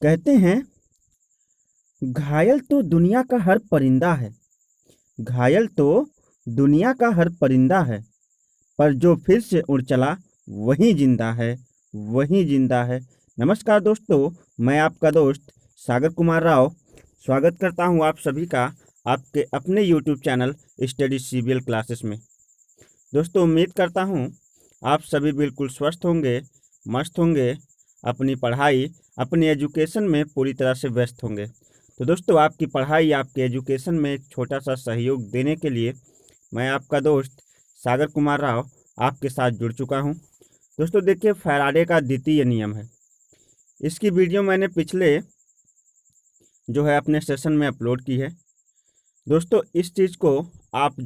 कहते हैं घायल तो दुनिया का हर परिंदा है। घायल तो दुनिया का हर परिंदा है, पर जो फिर से उड़ चला वही जिंदा है, वही जिंदा है। नमस्कार दोस्तों, मैं आपका दोस्त सागर कुमार राव स्वागत करता हूं आप सभी का आपके अपने YouTube channel study CBL classes में। दोस्तों, उम्मीद करता हूं आप सभी बिल्कुल स्वस्थ होंगे, मस्त होंगे, अपनी पढ़ाई अपनी एजुकेशन में पूरी तरह से व्यस्त होंगे। तो दोस्तों, आपकी पढ़ाई आपके एजुकेशन में एक छोटा सा सहयोग देने के लिए मैं आपका दोस्त सागर कुमार राव आपके साथ जुड़ चुका हूं। दोस्तों देखिए, फैराडे का द्वितीय नियम है। इसकी वीडियो मैंने पिछले अपने सेशन में अपलोड की है। दोस्तों, इस चीज़ को आप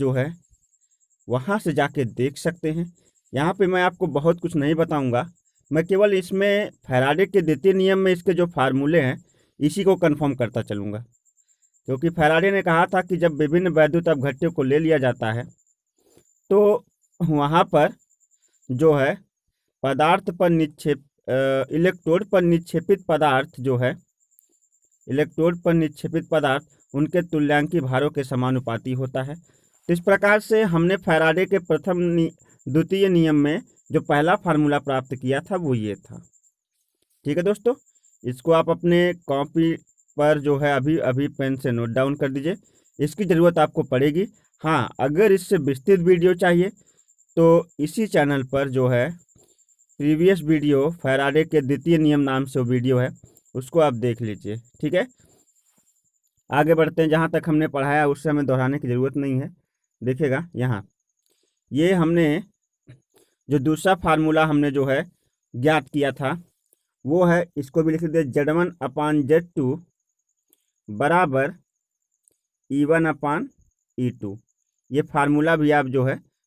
वहाँ से जाके देख सकते हैं। यहाँ पे मैं आपको बहुत कुछ नहीं बताऊँगा, मैं केवल इसमें फैराडे के द्वितीय नियम में इसके जो फार्मूले हैं इसी को कंफर्म करता चलूँगा। क्योंकि फैराडे ने कहा था कि जब विभिन्न वैद्युत अपघट्यों को ले लिया जाता है तो वहाँ पर पदार्थ पर इलेक्ट्रोड पर निक्षेपित पदार्थ उनके तुल्यांकी भारों के समानुपाती होता है। तो इस प्रकार से हमने फैराडे के द्वितीय नियम में जो पहला फार्मूला प्राप्त किया था वो ये था। ठीक है दोस्तों, इसको आप अपने कॉपी पर अभी अभी पेन से नोट डाउन कर दीजिए। इसकी ज़रूरत आपको पड़ेगी। हाँ, अगर इससे विस्तृत वीडियो चाहिए तो इसी चैनल पर प्रीवियस वीडियो फैराडे के द्वितीय नियम नाम से वीडियो है, उसको आप देख लीजिए। ठीक है, आगे बढ़ते हैं। जहाँ तक हमने पढ़ाया उससे हमें दोहराने की ज़रूरत नहीं है। देखिएगा, यहाँ ये हमने जो दूसरा फार्मूला हमने ज्ञात किया था वो है, इसको भी लिख लीजिए, Z1/Z2 बराबर E1/E2। ये फार्मूला भी आप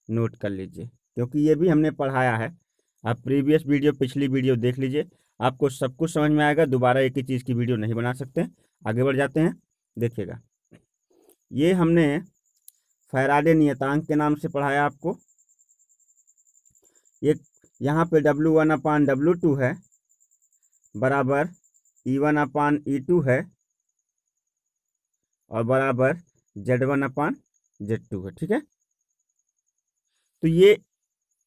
नोट कर लीजिए, क्योंकि ये भी हमने पढ़ाया है। आप प्रीवियस वीडियो, पिछली वीडियो देख लीजिए, आपको सब कुछ समझ में आएगा। दोबारा एक ही चीज़ की वीडियो नहीं बना सकते। आगे बढ़ जाते हैं। देखिएगा, ये हमने फैराडे नियतांक के नाम से पढ़ाया आपको। ये यहाँ पे W1/W2 है बराबर E1/E2 है और बराबर Z1/Z2 है। ठीक है, तो ये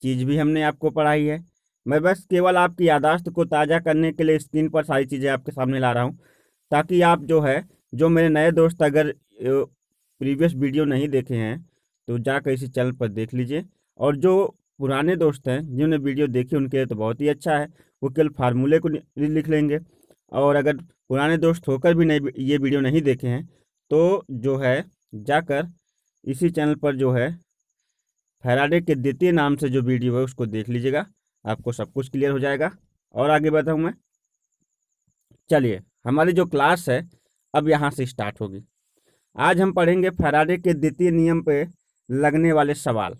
चीज़ भी हमने आपको पढ़ाई है। मैं बस केवल आपकी याददाश्त को ताज़ा करने के लिए स्क्रीन पर सारी चीज़ें आपके सामने ला रहा हूँ, ताकि आप जो मेरे नए दोस्त अगर प्रीवियस वीडियो नहीं देखे हैं तो जाकर इसी चैनल पर देख लीजिए, और जो पुराने दोस्त हैं जिन्होंने वीडियो देखी उनके लिए तो बहुत ही अच्छा है, वो केवल फार्मूले को लिख लेंगे। और अगर पुराने दोस्त होकर भी नहीं ये वीडियो नहीं देखे हैं तो जाकर इसी चैनल पर फैराडे के द्वितीय नाम से जो वीडियो है उसको देख लीजिएगा, आपको सब कुछ क्लियर हो जाएगा। और आगे बताऊँ मैं, चलिए हमारी जो क्लास है अब यहाँ से स्टार्ट होगी। आज हम पढ़ेंगे फैराडे के द्वितीय नियम पे लगने वाले सवाल।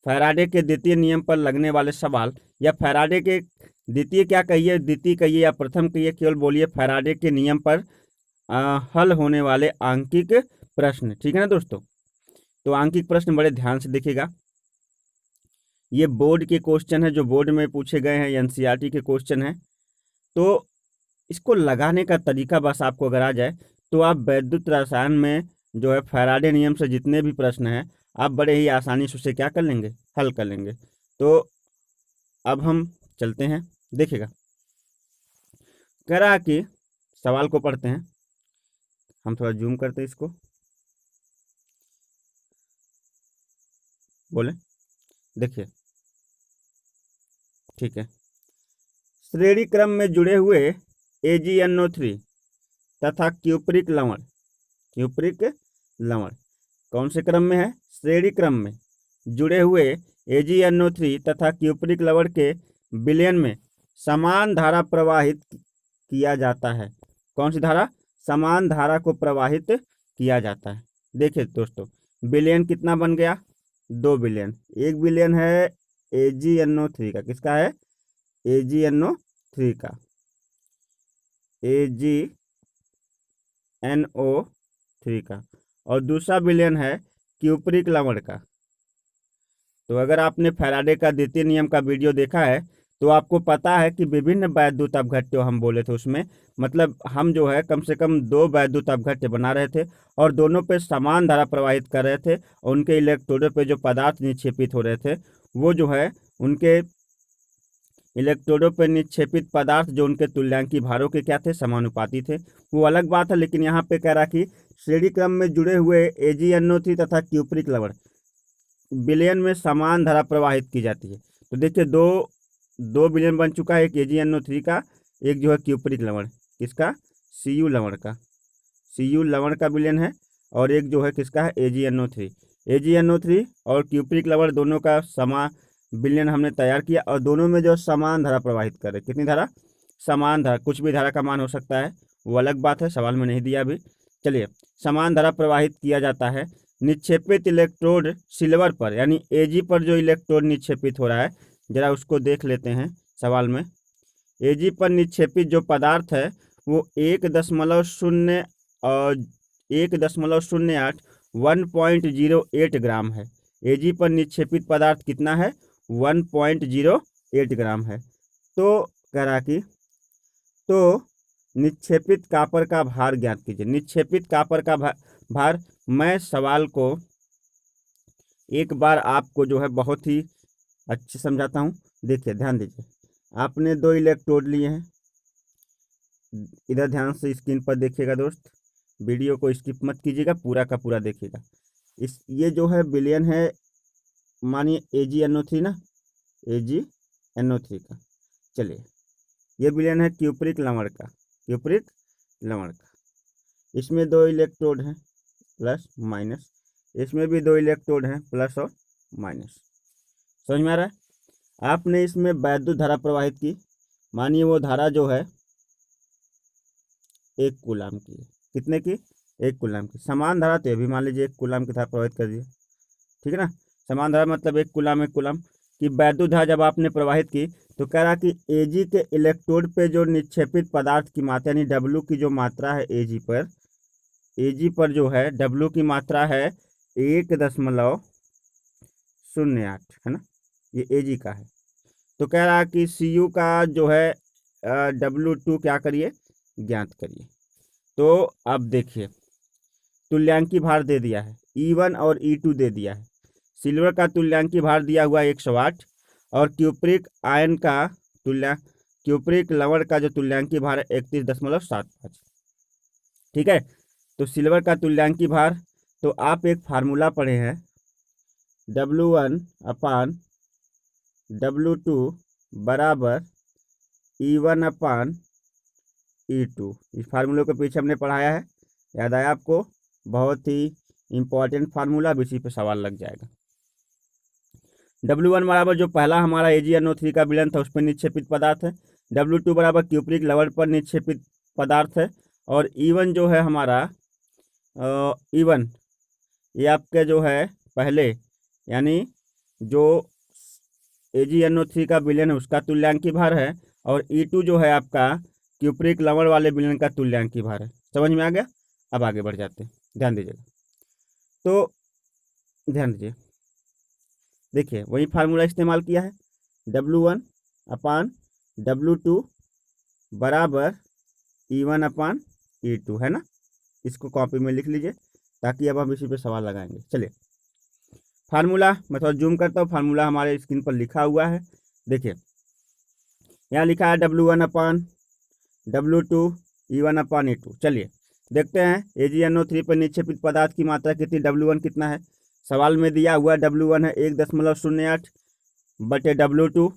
फैराडे के द्वितीय नियम पर लगने वाले सवाल, या फैराडे के द्वितीय क्या कहिए, द्वितीय कहिए या प्रथम कहिए, केवल बोलिए फैराडे के नियम पर हल होने वाले आंकिक प्रश्न। ठीक है ना दोस्तों, तो आंकिक प्रश्न बड़े ध्यान से देखिएगा। ये बोर्ड के क्वेश्चन है, जो बोर्ड में पूछे गए हैं, NCERT के क्वेश्चन हैं। तो इसको लगाने का तरीका बस आपको अगर आ जाए तो आप वैद्युत रसायन में फैराडे नियम से जितने भी प्रश्न हैं आप बड़े ही आसानी से उसे क्या कर लेंगे, हल कर लेंगे। तो अब हम चलते हैं। देखिएगा, कह रहा कि सवाल को पढ़ते हैं। हम थोड़ा जूम करते हैं इसको, बोले देखिए। ठीक है, श्रेणी क्रम में जुड़े हुए AgNO3 तथा क्यूपरिक लवण कौन से क्रम में है? श्रेणी क्रम में जुड़े हुए AgNO3 तथा क्यूपरिक लवण के विलयन में समान धारा प्रवाहित किया जाता है। कौन सी धारा? समान धारा को प्रवाहित किया जाता है। देखिए दोस्तों, विलयन कितना बन गया? 2 विलयन। एक विलयन है AgNO3 का, किसका है? AgNO3 का, AgNO3 का, और दूसरा विलयन है क्यूपरिक लवण का। तो अगर आपने फैराडे का द्वितीय नियम का वीडियो देखा है तो आपको पता है कि विभिन्न वैद्युत अपघट्य हम बोले थे उसमें, मतलब हम जो है कम से कम 2 वैद्युत अपघट्य बना रहे थे और दोनों पे समान धारा प्रवाहित कर रहे थे और उनके इलेक्ट्रोडों पे जो पदार्थ निक्षेपित हो रहे थे वो जो है उनके इलेक्ट्रोडों पर निक्षेपित पदार्थ जो उनके तुल्यांकी भारों के क्या थे, समानुपाती थे। वो अलग बात है, लेकिन यहाँ पे कह रहा कि श्रेणी क्रम में जुड़े हुए AgNO3 तथा क्यूप्रिक लवण विलयन में समान धारा प्रवाहित की जाती है। तो देखिए दो विलयन बन चुका है, एक AgNO3 का, एक जो है क्यूप्रिक लवण, किसका, Cu लवण का, Cu लवण का विलयन है, और एक जो है किसका है, AgNO3 और क्यूप्रिक लवण दोनों का समान विलयन हमने तैयार किया और दोनों में जो समान धारा प्रवाहित करे, कितनी धारा, समान धारा, कुछ भी धारा का मान हो सकता है, वो अलग बात है, सवाल में नहीं दिया अभी। चलिए, समान धारा प्रवाहित किया जाता है। निक्षेपित इलेक्ट्रोड सिल्वर पर, यानी Ag पर जो इलेक्ट्रोड निक्षेपित हो रहा है, जरा उसको देख लेते हैं सवाल में। Ag पर निक्षेपित जो पदार्थ है वो 1.08 ग्राम है। Ag पर निक्षेपित पदार्थ कितना है, 1.08 ग्राम है। तो कह रहा कि तो निक्षेपित कापर का भार ज्ञात कीजिए। निक्षेपित कापर का भार, मैं सवाल को एक बार आपको जो है बहुत ही अच्छे समझाता हूँ। देखिए, ध्यान दीजिए, आपने 2 इलेक्ट्रोड लिए हैं, इधर ध्यान से स्क्रीन पर देखिएगा दोस्त, वीडियो को स्किप मत कीजिएगा, पूरा का पूरा देखिएगा। ये जो है विलयन है, मानिए AgNO3 ना, AgNO3 का। चलिए, ये विलयन है क्यूप्रिक लवण का, इसमें 2 इलेक्ट्रोड हैं प्लस माइनस, इसमें भी 2 इलेक्ट्रोड हैं प्लस और माइनस। समझ में आ रहा है? आपने इसमें वैद्युत धारा प्रवाहित की, मानिए वो धारा जो है 1 कूलाम की है। कितने की? 1 कूलाम की। समान धारा तो ये भी मान लीजिए 1 कूलाम की धारा प्रवाहित कर दिया, ठीक है ना। समान धारा मतलब 1 कूलाम की वैद्युत धारा जब आपने प्रवाहित की, तो कह रहा कि Ag के इलेक्ट्रोड पे जो निक्षेपित पदार्थ की मात्रा, यानी W की जो मात्रा है Ag पर जो है W की मात्रा है 1.08, है ना, ये Ag का है। तो कह रहा कि Cu का जो है W2 क्या करिए, ज्ञात करिए। तो अब देखिए, तुल्यांकी भार दे दिया है, E1 और E2 दे दिया है। सिल्वर का तुल्यांकी भार दिया हुआ है 108 और क्यूप्रिक लवण का जो तुल्यांकी भार है 31.75, ठीक है। तो सिल्वर का तुल्यांकी भार, तो आप एक फार्मूला पढ़े हैं, W1/W2 बराबर E1/E2। इस फार्मूले के पीछे हमने पढ़ाया है, याद आया आपको? बहुत ही इंपॉर्टेंट फार्मूला, इसी पे सवाल लग जाएगा। W1 बराबर जो पहला हमारा AgNO3 का विलयन था उस पर निक्षेपित पदार्थ है, W2 बराबर क्यूप्रिक लवण पर निक्षेपित पदार्थ है, और E1 जो है हमारा E1 ये आपके जो है पहले, यानी जो AgNO3 का विलयन है उसका तुल्यांकी भार है, और E2 जो है आपका क्यूप्रिक लवण वाले विलयन का तुल्यांकी भार है। समझ में आ गया? अब आगे बढ़ जाते हैं, ध्यान दीजिएगा। तो ध्यान दीजिए, देखिए वही फार्मूला इस्तेमाल किया है, W1/W2 बराबर E1/E2, है ना। इसको कॉपी में लिख लीजिए ताकि अब हम इसी पे सवाल लगाएंगे। चलिए, फार्मूला मैं थोड़ा जूम करता हूँ, फार्मूला हमारे स्क्रीन पर लिखा हुआ है। देखिए, यहाँ लिखा है W1/W2 E1/E2। चलिए देखते हैं, AgNO3 पर निक्षेपित पदार्थ की मात्रा कितनी, W1 कितना है। सवाल में दिया हुआ W1 है 1.08 बटे W2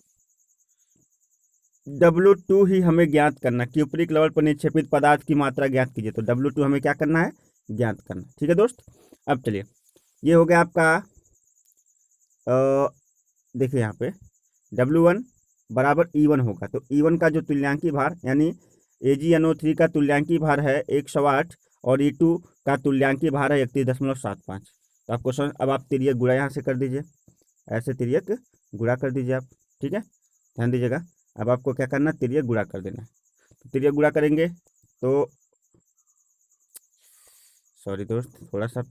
ही हमें ज्ञात करना। क्यूप्रिक लवण पर निक्षेपित पदार्थ की मात्रा ज्ञात कीजिए, तो W2 हमें क्या करना है, ज्ञात करना। ठीक है दोस्त। अब चलिए, ये हो गया आपका, देखिए यहाँ पे W1 बराबर E1 होगा, तो E1 का जो तुल्यांकी भार, यानी AgNO3 का तुल्यांकी भार है 108 और E2 का तुल्यांकी भार है 31.75। तो आपको समझ, अब आप तिर्यक गुणा यहाँ से कर दीजिए, ऐसे तिर्यक गुणा कर दीजिए आप, ठीक है। ध्यान दीजिएगा, अब आपको क्या करना, तिर्यक गुणा कर देना है। तो तिर्यक गुणा करेंगे तो, सॉरी दोस्त, थोड़ा सा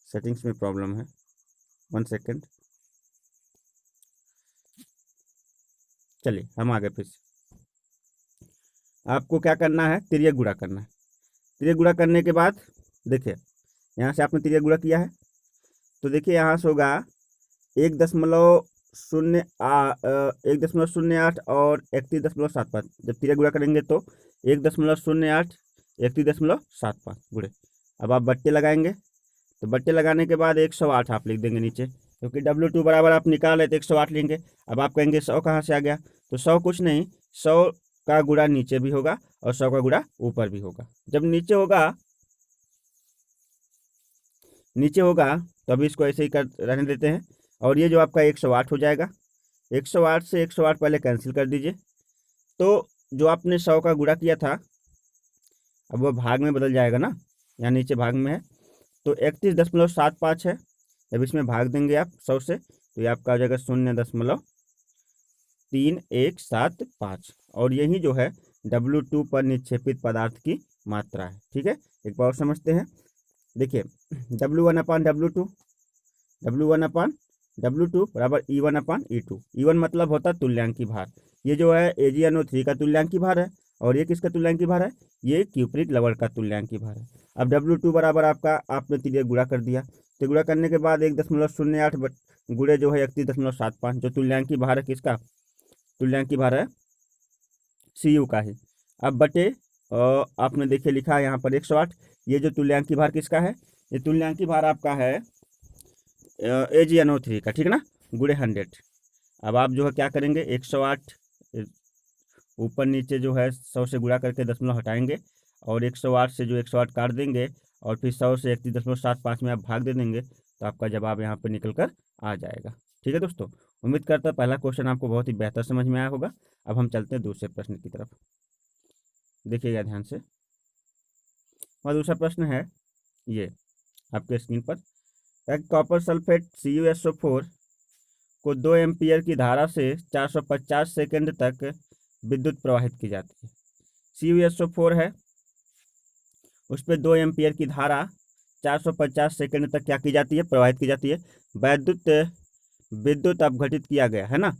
सेटिंग्स में प्रॉब्लम है, 1 सेकेंड। चलिए हम आगे फिर से, आपको क्या करना है, तिर्यक गुणा करना है। तिर्यक गुणा करने के बाद देखिए यहाँ से आपने तिर्यक गुणा किया है, तो देखिए यहाँ से होगा 1.08 और 31.75। जब तिर्यक गुणा करेंगे तो 1.08 31.75 गुणे। अब आप बट्टे लगाएंगे, तो बट्टे लगाने के बाद 108 आप लिख देंगे नीचे, क्योंकि W2 बराबर आप निकाले तो 108 लेंगे। अब आप कहेंगे 100 कहाँ से आ गया, तो 100 कुछ नहीं, 100 का गुणा नीचे भी होगा और 100 का गुणा ऊपर भी होगा। जब नीचे होगा तो अभी इसको ऐसे ही कर रहने देते हैं, और ये जो आपका 108 हो जाएगा। 108 से 108 पहले कैंसिल कर दीजिए, तो जो आपने 100 का गुणा किया था अब वो भाग में बदल जाएगा ना, यहाँ नीचे भाग में है, तो 31.75 है। जब इसमें भाग देंगे आप 100 से, तो ये आपका आ जाएगा 0.3175, और यही जो है W2 पर निक्षेपित पदार्थ की मात्रा है। ठीक है, एक बार और समझते हैं। देखिए W1/W2 बराबर E1/E2। E1 मतलब होता है तुल्यांकी भार, ये जो है AgNO3 का तुल्यांकी भार है, और ये किसका तुल्यांकी भार है, ये क्यूप्रिक लवण का तुल्यांकी भार है। अब W2 बराबर आपका, आपने तिर्यक गुणा कर दिया, तो गुणा करने के बाद 1.08 गुणे जो है 31.75, जो तुल्यांकी भार है किसका, तुल्यांकी भार है Cu का ही। अब बटे आपने देखिए लिखा है यहाँ पर 108, ये जो तुल्यांकी भार किसका है, ये तुल्यांकी भार आपका है AgNO3 का, ठीक है ना, गुणे 100। अब आप जो है क्या करेंगे, 108 ऊपर नीचे जो है 100 से गुणा करके दशमलव हटाएंगे, और 108 से जो 108 काट देंगे, और फिर 100 से 31.75 में आप भाग दे देंगे, तो आपका जवाब यहाँ पे निकल कर आ जाएगा। ठीक है दोस्तों, उम्मीद करता हूँ पहला क्वेश्चन आपको बहुत ही बेहतर समझ में आया होगा। अब हम चलते हैं दूसरे प्रश्न की तरफ, देखिएगा ध्यान से। और दूसरा प्रश्न है ये आपके स्क्रीन पर, कॉपर सल्फेट CuSO4 को 2 एम्पियर की धारा से 450 सेकंड तक विद्युत प्रवाहित की जाती है। CuSO4 है, उस पर 2 एम्पियर की धारा 450 सेकंड तक क्या की जाती है, प्रवाहित की जाती है। विद्युत अपघटित किया गया है ना,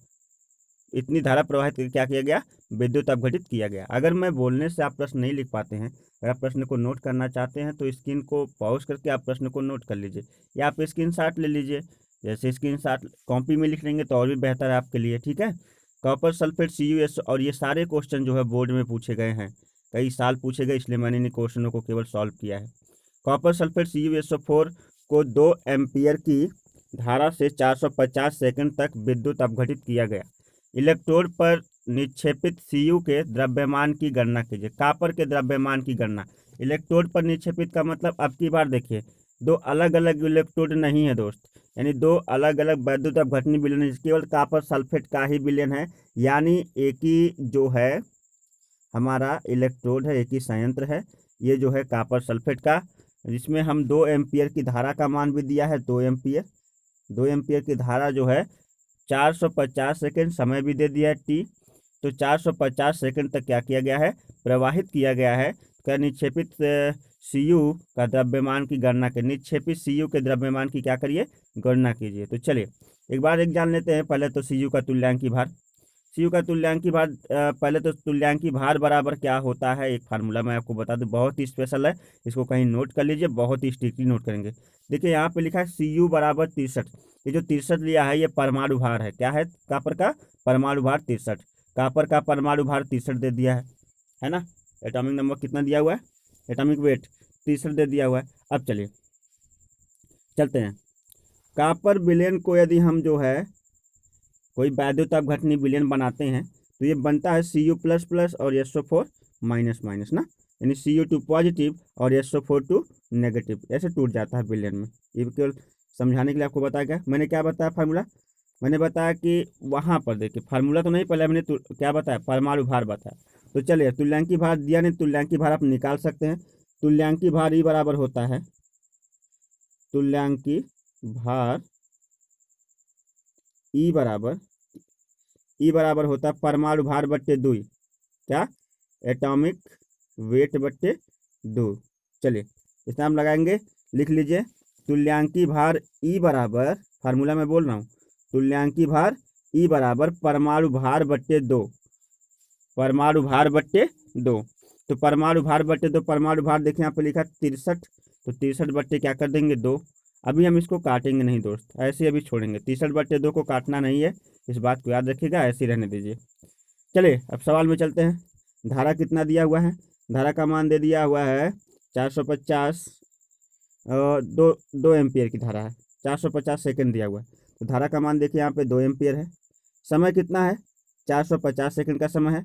इतनी धारा प्रवाहित करके क्या किया गया, विद्युत अपघटित किया गया। अगर मैं बोलने से आप प्रश्न नहीं लिख पाते हैं, अगर आप प्रश्न को नोट करना चाहते हैं, तो स्क्रीन को पॉज करके आप प्रश्न को नोट कर लीजिए, या आप स्क्रीनशॉट ले लीजिए। जैसे स्क्रीनशॉट कॉपी में लिख लेंगे तो और भी बेहतर है आपके लिए। ठीक है, कॉपर सल्फेट CuS, और ये सारे क्वेश्चन जो है बोर्ड में पूछे गए हैं, कई साल पूछे गए, इसलिए मैंने इन क्वेश्चनों को केवल सॉल्व किया है। कॉपर सल्फेट CuSO4 को 2 एम्पियर की धारा से 450 सेकंड तक विद्युत अपघटित किया गया। इलेक्ट्रोड पर निक्षेपित Cu के द्रव्यमान की गणना कीजिए। कॉपर के द्रव्यमान की गणना, इलेक्ट्रोड पर निक्षेपित का मतलब अब की बार देखिए 2 अलग अलग इलेक्ट्रोड नहीं है दोस्त, यानी 2 अलग अलग वैद्युत अपघटनी विलयन है, केवल कॉपर सल्फेट का ही विलयन है। यानी एक ही जो है हमारा इलेक्ट्रोड है, एक ही संयंत्र है, ये जो है कॉपर सल्फेट का, जिसमें हम 2 एम्पियर की धारा का मान भी दिया है, 2 एम्पियर की धारा जो है 450 सेकंड, समय भी दे दिया है T, तो 450 सेकंड तक क्या किया गया है, प्रवाहित किया गया है। का निक्षेपित Cu का द्रव्यमान की गणना करिए, निक्षेपित Cu के द्रव्यमान की क्या करिए, गणना कीजिए। तो चलिए एक बार एक जान लेते हैं, पहले तो Cu का तुल्यांकी भार। Cu का तुल्यांकी भार, पहले तो तुल्यांकी भार बराबर क्या होता है, एक फार्मूला मैं आपको बता दूं, बहुत ही स्पेशल है, इसको कहीं नोट कर लीजिए, बहुत ही स्ट्रिक्टली नोट करेंगे। देखिए यहाँ पे लिखा है Cu बराबर 63, ये जो 63 लिया है ये परमाणु भार है, क्या है, कॉपर का परमाणु भार 63, कॉपर का परमाणु भार 63 दे दिया है ना। एटॉमिक नंबर कितना दिया हुआ है, एटॉमिक वेट 63 दे दिया हुआ है। अब चलिए चलते हैं, कॉपर विलयन को यदि हम जो है कोई वैद्युत अपघटनी विलयन बनाते हैं, तो ये बनता है Cu++ और SO4- ना, यानी Cu2 पॉजिटिव और SO4 नेगेटिव, ऐसे टूट जाता है विलयन में। ये केवल समझाने के लिए आपको बताया गया। मैंने क्या बताया फार्मूला, मैंने बताया कि वहाँ पर देखिए फार्मूला तो नहीं, पहले मैंने क्या बताया, परमाणु भार बताया। तो चलिए तुल्यांकी भार दिया नहीं, तुल्यांकी भार आप निकाल सकते हैं। तुल्यांकी भार ई बराबर होता है, तुल्यांकी भार ई बराबर होता है परमाणु भार बट्टे 2, क्या, एटॉमिक वेट बट्टे 2। चलिए इसमें हम लगाएंगे, लिख लीजिए तुल्यांकी भार ई बराबर, फार्मूला मैं बोल रहा हूँ, तुल्यांकी भार ई बराबर परमाणु भार बट्टे 2, परमाणु भार बट्टे 2। तो परमाणु भार बट्टे 2, परमाणु भार देखिए यहाँ पे लिखा 63, तो 63 बट्टे क्या कर देंगे 2। अभी हम इसको काटेंगे नहीं दोस्त, ऐसे अभी छोड़ेंगे, 63 बट्टे 2 को काटना नहीं है, इस बात को याद रखिएगा, ऐसे ही रहने दीजिए। चलिए अब सवाल में चलते हैं। धारा कितना दिया हुआ है, धारा का मान दे दिया हुआ है 450, 2 एम्पियर की धारा है, 450 सेकंड दिया हुआ है। तो धारा का मान देखिए यहाँ पे 2 एम्पियर है, समय कितना है 450 सेकंड का समय है।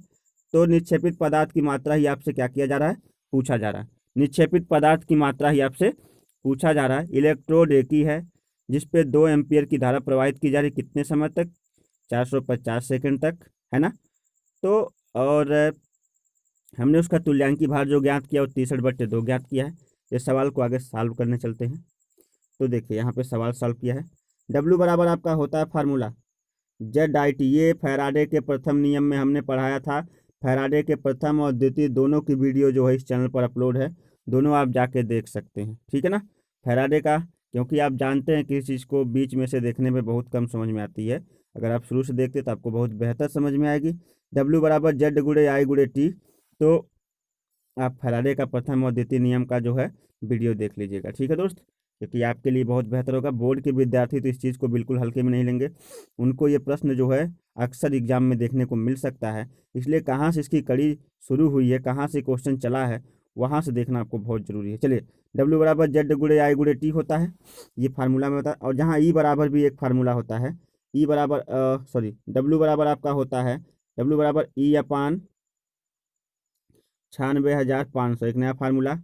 तो निक्षेपित पदार्थ की मात्रा ही आपसे क्या किया जा रहा है, पूछा जा रहा है। निक्षेपित पदार्थ की मात्रा ही आपसे पूछा जा रहा है। इलेक्ट्रोड एक ही है जिसपे 2 एम्पियर की धारा प्रवाहित की जा रही, कितने समय तक, 450 सेकंड तक, है ना। तो और हमने उसका तुल्यांकी भार जो ज्ञात किया वो 63/2 ज्ञात किया है। इस सवाल को आगे सॉल्व करने चलते हैं। तो देखिए यहाँ पे सवाल सॉल्व किया है। W बराबर आपका होता है फार्मूला ZIT, ये फैराडे के प्रथम नियम में हमने पढ़ाया था। फैराडे के प्रथम और द्वितीय दोनों की वीडियो जो है इस चैनल पर अपलोड है, दोनों आप जाके देख सकते हैं, ठीक है ना। फैराडे का, क्योंकि आप जानते हैं कि इस चीज़ को बीच में से देखने में बहुत कम समझ में आती है, अगर आप शुरू से देखते तो आपको बहुत बेहतर समझ में आएगी। W बराबर Z गुणे I गुणे T, तो आप फैराडे का प्रथम और द्वितीय नियम का जो है वीडियो देख लीजिएगा, ठीक है दोस्त, क्योंकि आपके लिए बहुत बेहतर होगा। बोर्ड के विद्यार्थी तो इस चीज़ को बिल्कुल हल्के में नहीं लेंगे, उनको ये प्रश्न जो है अक्सर एग्जाम में देखने को मिल सकता है, इसलिए कहाँ से इसकी कड़ी शुरू हुई है, कहाँ से क्वेश्चन चला है, वहाँ से देखना आपको बहुत ज़रूरी है। चलिए W बराबर Z गुणे I गुणे T होता है, ये फार्मूला में होता है। और जहाँ E बराबर भी एक फार्मूला होता है, E बराबर W बराबर आपका होता है, W बराबर E अपान 96,500, एक नया फार्मूला,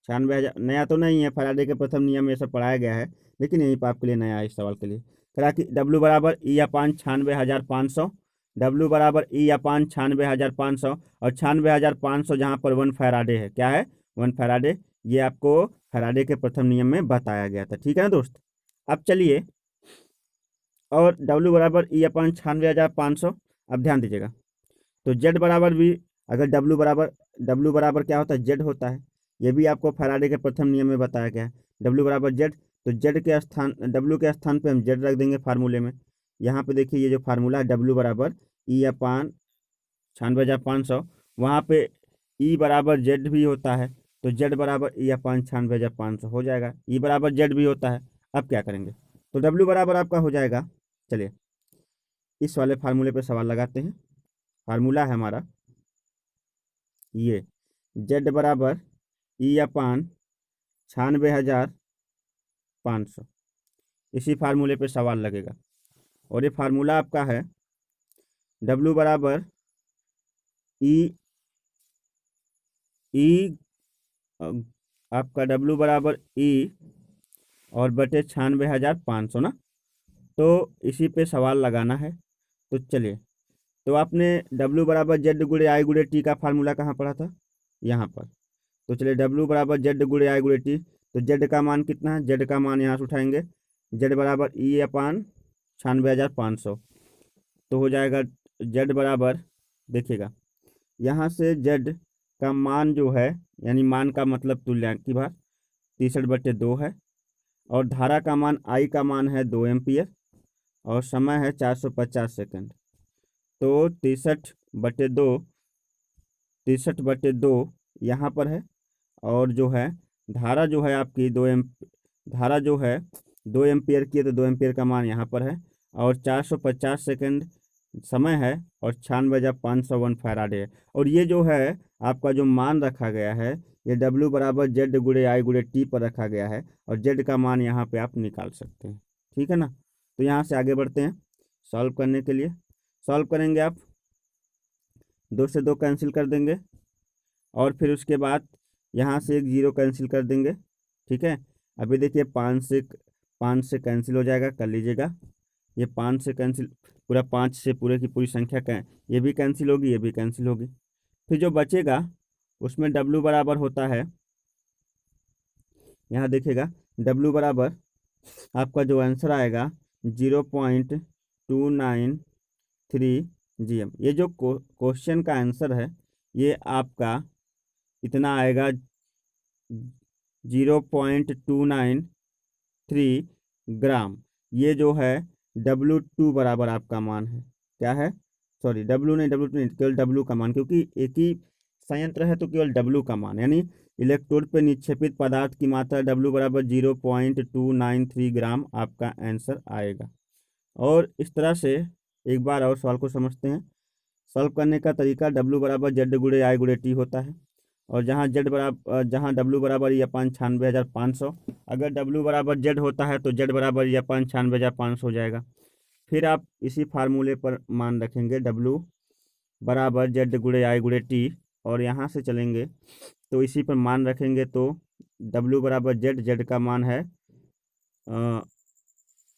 96,000 नया तो नहीं है, फैराडे के प्रथम नियम में सब पढ़ाया गया है, लेकिन यहीं पर आपके लिए नया है इस सवाल के लिए। करा कि W बराबर E अपान 96,500, W बराबर E अपान 96,500, और 96,500 जहाँ पर 1 फैराडे है, क्या है 1 फैराडे, ये आपको फैराडे के प्रथम नियम में बताया गया था, ठीक है ना दोस्त। अब चलिए, और W बराबर E अपान 96,500, अब ध्यान दीजिएगा, तो Z बराबर भी, अगर W बराबर क्या होता है, Z होता है, ये भी आपको फैराडे के प्रथम नियम में बताया गया है। W बराबर Z, तो Z के स्थान, W के स्थान पे हम Z रख देंगे फार्मूले में। यहाँ पे देखिए ये जो फार्मूला है W बराबर E अपान 96,500, वहाँ पे E बराबर Z भी होता है, तो Z बराबर E अपान 96,500 हो जाएगा। E बराबर Z भी होता है। अब क्या करेंगे, तो W बराबर आपका हो जाएगा, चलिए इस वाले फार्मूले पे सवाल लगाते हैं। फार्मूला है हमारा ये, Z बराबर E अपान 96,500, इसी फार्मूले पे सवाल लगेगा। और ये फार्मूला आपका है W बराबर ई आपका W बराबर E और बटे 96,500 ना, तो इसी पे सवाल लगाना है। तो चलिए, तो आपने W बराबर Z गुणे I गुणे T का फार्मूला कहाँ पढ़ा था, यहाँ पर। तो चलिए W बराबर Z गुणे I गुणे T, तो Z का मान कितना है, Z का मान यहाँ से उठाएंगे, Z बराबर E अपान 96,500, तो हो जाएगा Z बराबर, देखिएगा यहाँ से Z का मान जो है, यानी मान का मतलब तुल्यांकी भार 63/2 है, और धारा का मान I का मान है 2 एम्पियर, और समय है 450 सेकंड। तो 63/2 यहाँ पर है, और जो है धारा जो है आपकी धारा जो है 2 एम्पियर की है, तो 2 एम्पियर का मान यहाँ पर है, और 450 सेकंड समय है, और 96,501 फैराडे है। और ये जो है आपका जो मान रखा गया है, ये W बराबर Z गुणे I गुणे T पर रखा गया है, और Z का मान यहाँ पे आप निकाल सकते हैं, ठीक है ना। तो यहाँ से आगे बढ़ते हैं सॉल्व करने के लिए। सॉल्व करेंगे आप, 2 से 2 कैंसिल कर देंगे, और फिर उसके बाद यहाँ से एक 0 कैंसिल कर देंगे, ठीक है। अभी देखिए 5 से कैंसिल हो जाएगा, कर लीजिएगा, ये 5 से कैंसिल, पूरा 5 से पूरे की पूरी संख्या ये भी कैंसिल होगी, ये भी कैंसिल होगी। फिर जो बचेगा उसमें W बराबर होता है, यहाँ देखिएगा W बराबर आपका जो आंसर आएगा 0.293 GM। ये जो क्वेश्चन का आंसर है, ये आपका इतना आएगा 0.293 ग्राम। ये जो है W2 बराबर आपका मान है, क्या है, सॉरी W नहीं, केवल W का मान, क्योंकि एक ही संयंत्र है तो केवल W का मान, यानी इलेक्ट्रोड पे निक्षेपित पदार्थ की मात्रा W बराबर 0.293 ग्राम आपका आंसर आएगा। और इस तरह से एक बार और सवाल को समझते हैं। सॉल्व करने का तरीका W बराबर Z गुणे I गुणे T होता है, और जहाँ W बराबर ये अपन 96,500, अगर W बराबर Z होता है तो Z बराबर ये अपन 96,500 हो जाएगा। फिर आप इसी फार्मूले पर मान रखेंगे W बराबर Z गुणे I गुणे T, और यहाँ से चलेंगे तो इसी पर मान रखेंगे तो W बराबर Z का मान है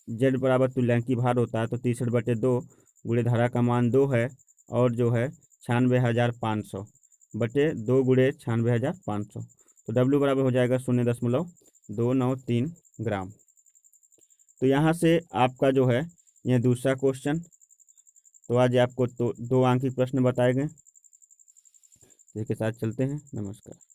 Z बराबर तुल्यांकी भार होता है तो 63/2 गुणे धारा का मान 2 है, और जो है 96,500 बटे 2 गुणे 96,500, तो W बराबर हो जाएगा 0.293 ग्राम। तो यहाँ से आपका जो है यह दूसरा क्वेश्चन, तो आज आपको तो 2 अंक के प्रश्न बताए गए। इसके साथ चलते हैं, नमस्कार।